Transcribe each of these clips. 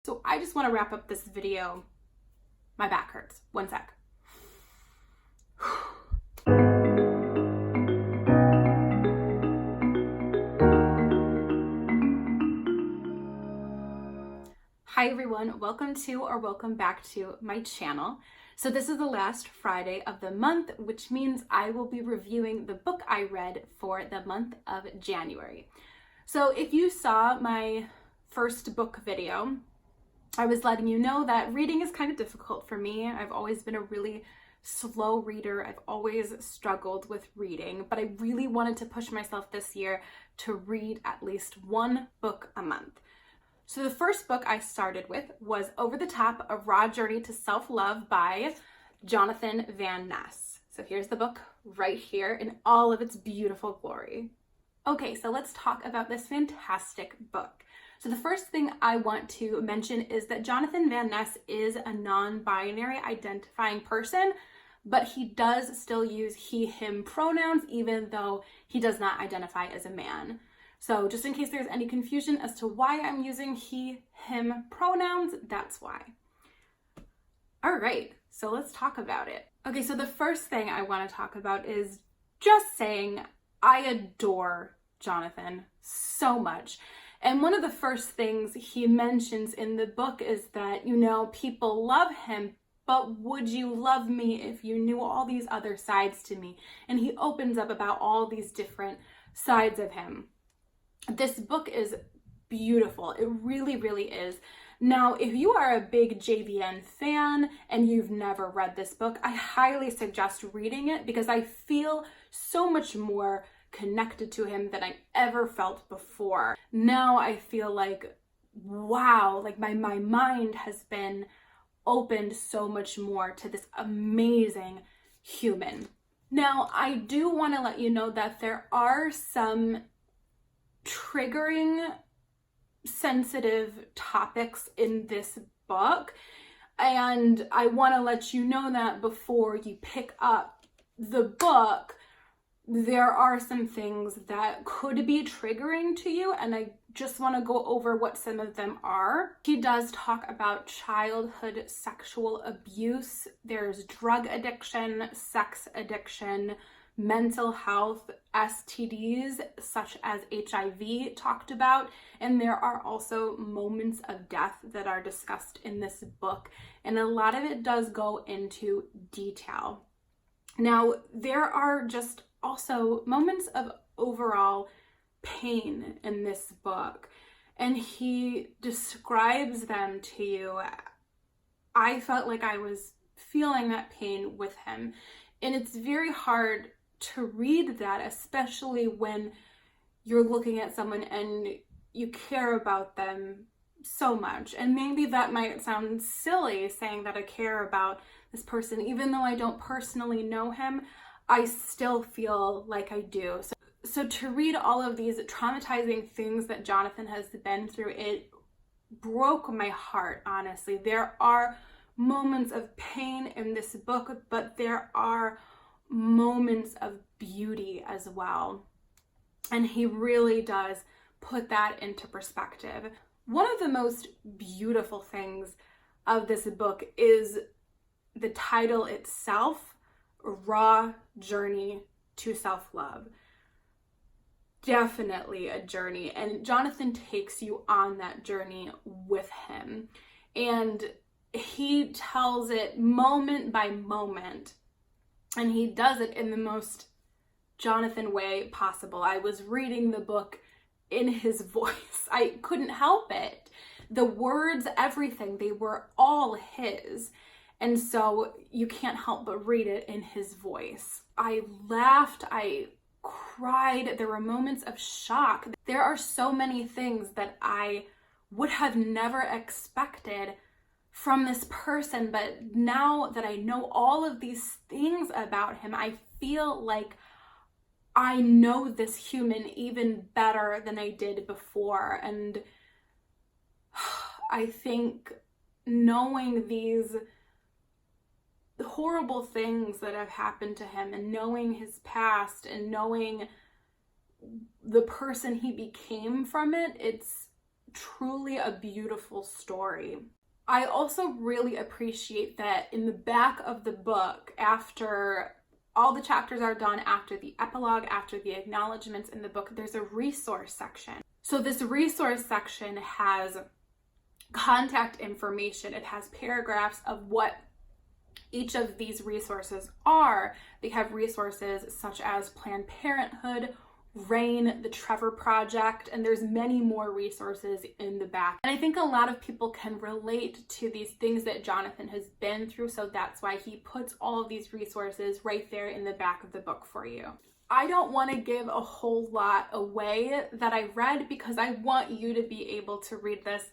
So I just want to wrap up this video. My back hurts. One sec. Hi everyone, welcome to or welcome back to my channel. So this is the last Friday of the month, which means I will be reviewing the book I read for the month of January. So if you saw my first book video, I was letting you know that reading is kind of difficult for me. I've always been a really slow reader. I've always struggled with reading, but I really wanted to push myself this year to read at least one book a month. So the first book I started with was Over the Top: A Raw Journey to Self-Love by Jonathan Van Ness. So here's the book right here in all of its beautiful glory. Okay, so let's talk about this fantastic book. So the first thing I want to mention is that Jonathan Van Ness is a non-binary identifying person, but he does still use he, him pronouns, even though he does not identify as a man. So just in case there's any confusion as to why I'm using he, him pronouns, that's why. All right, so let's talk about it. Okay, so the first thing I want to talk about is just saying I adore Jonathan so much. And one of the first things he mentions in the book is that, people love him, but would you love me if you knew all these other sides to me? And he opens up about all these different sides of him. This book is beautiful. It really, really is. Now, if you are a big JVN fan and you've never read this book, I highly suggest reading it because I feel so much more connected to him than I ever felt before. Now I feel like, wow, like my mind has been opened so much more to this amazing human. Now, I do want to let you know that there are some triggering, sensitive topics in this book, and I want to let you know that before you pick up the book. There are some things that could be triggering to you, and I just want to go over what some of them are. He does talk about childhood sexual abuse. There's drug addiction, sex addiction, mental health, STDs such as HIV talked about, and there are also moments of death that are discussed in this book, and a lot of it does go into detail. Now, there are just also moments of overall pain in this book, and he describes them to you. I felt like I was feeling that pain with him, and it's very hard to read that, especially when you're looking at someone and you care about them so much. And maybe that might sound silly, saying that I care about this person, even though I don't personally know him. I still feel like I do. So to read all of these traumatizing things that Jonathan has been through, it broke my heart, honestly. There are moments of pain in this book, but there are moments of beauty as well. And he really does put that into perspective. One of the most beautiful things of this book is the title itself, Raw Journey to Self-Love. Definitely a journey, and Jonathan takes you on that journey with him, and he tells it moment by moment, and he does it in the most Jonathan way possible. I was reading the book in his voice. I couldn't help it. The words, everything, they were all his. And so you can't help but read it in his voice. I laughed, I cried, there were moments of shock. There are so many things that I would have never expected from this person, but now that I know all of these things about him, I feel like I know this human even better than I did before. And I think knowing these horrible things that have happened to him and knowing his past and knowing the person he became from it, it's truly a beautiful story. I also really appreciate that in the back of the book, after all the chapters are done, after the epilogue, after the acknowledgments in the book, there's a resource section. So this resource section has contact information. It has paragraphs of what each of these resources are. They have resources such as Planned Parenthood, RAIN, the Trevor Project, and there's many more resources in the back. And I think a lot of people can relate to these things that Jonathan has been through, so that's why he puts all of these resources right there in the back of the book for you. I don't want to give a whole lot away that I read because I want you to be able to read this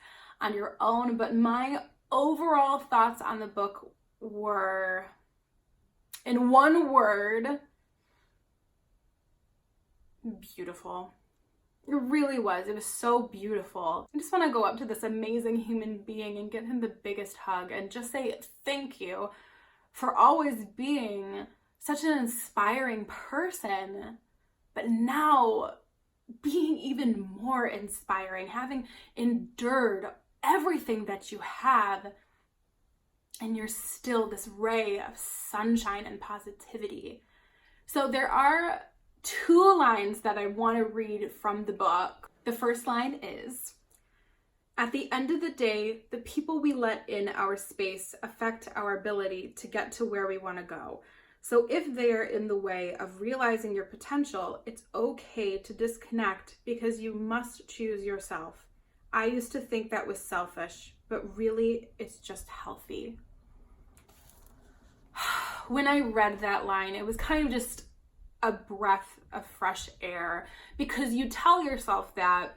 on your own, but my overall thoughts on the book were, in one word, beautiful. It really was. It was so beautiful. I just want to go up to this amazing human being and give him the biggest hug and just say thank you for always being such an inspiring person, but now being even more inspiring, having endured everything that you have, and you're still this ray of sunshine and positivity. So there are 2 lines that I want to read from the book. The first line is, "At the end of the day, the people we let in our space affect our ability to get to where we want to go. So if they are in the way of realizing your potential, it's okay to disconnect because you must choose yourself. I used to think that was selfish, but really it's just healthy." When I read that line, it was kind of just a breath of fresh air, because you tell yourself that,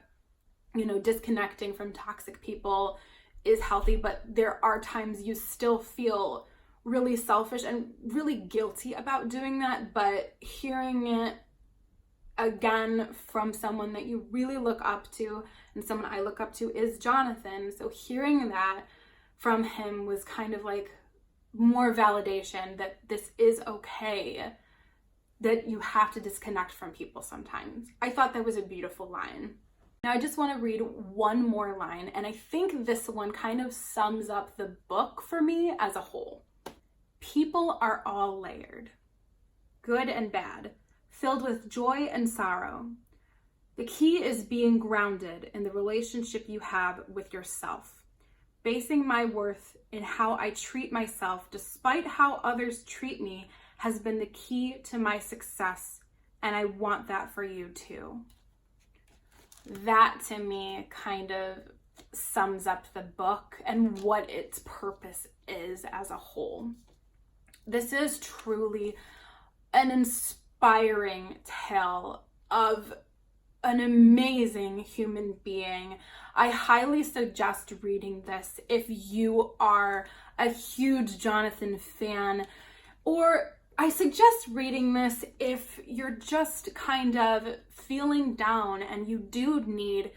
you know, disconnecting from toxic people is healthy, but there are times you still feel really selfish and really guilty about doing that. But hearing it again from someone that you really look up to, and someone I look up to is Jonathan, so hearing that from him was kind of like more validation that this is okay, that you have to disconnect from people sometimes. I thought that was a beautiful line. Now I just want to read one more line, and I think this one kind of sums up the book for me as a whole. "People are all layered, good and bad, filled with joy and sorrow. The key is being grounded in the relationship you have with yourself. Basing my worth in how I treat myself despite how others treat me has been the key to my success, and I want that for you too." That to me kind of sums up the book and what its purpose is as a whole. This is truly an inspiring tale of an amazing human being. I highly suggest reading this if you are a huge Jonathan fan, or I suggest reading this if you're just kind of feeling down and you do need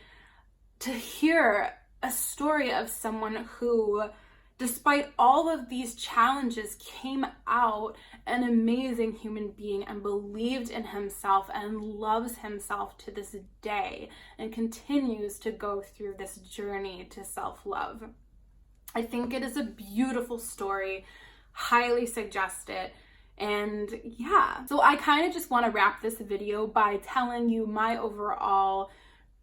to hear a story of someone who, despite all of these challenges, came out an amazing human being and believed in himself and loves himself to this day and continues to go through this journey to self-love. I think it is a beautiful story. Highly suggest it. And yeah, so I kind of just want to wrap this video by telling you my overall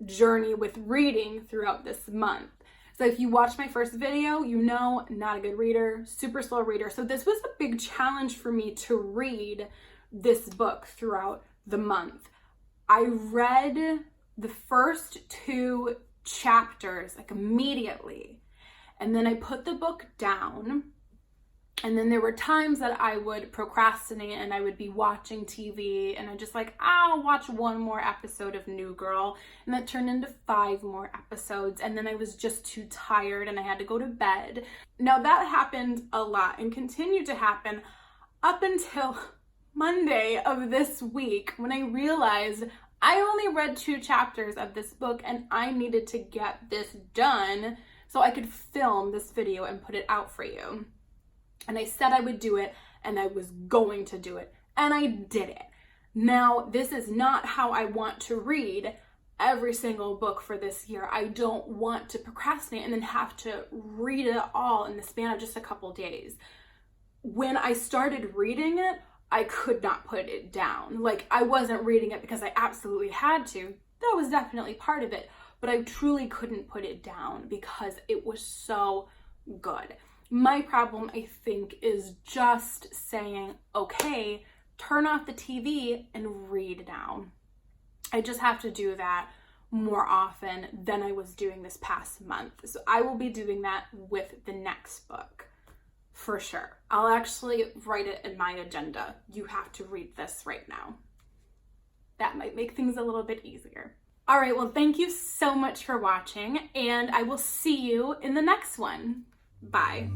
journey with reading throughout this month. So if you watched my first video, you know, not a good reader, super slow reader. So this was a big challenge for me to read this book throughout the month. I read the first 2 chapters like immediately, and then I put the book down. And then there were times that I would procrastinate and I would be watching TV and I'm just like, I'll watch one more episode of New Girl. And that turned into 5 more episodes. And then I was just too tired and I had to go to bed. Now that happened a lot and continued to happen up until Monday of this week, when I realized I only read 2 chapters of this book and I needed to get this done so I could film this video and put it out for you. And I said I would do it, and I was going to do it, and I did it. Now, this is not how I want to read every single book for this year. I don't want to procrastinate and then have to read it all in the span of just a couple days. When I started reading it, I could not put it down. Like, I wasn't reading it because I absolutely had to. That was definitely part of it, but I truly couldn't put it down because it was so good. My problem, I think, is just saying, okay, turn off the TV and read now. I just have to do that more often than I was doing this past month. So I will be doing that with the next book for sure. I'll actually write it in my agenda. You have to read this right now. That might make things a little bit easier. All right, well, thank you so much for watching, and I will see you in the next one. Bye.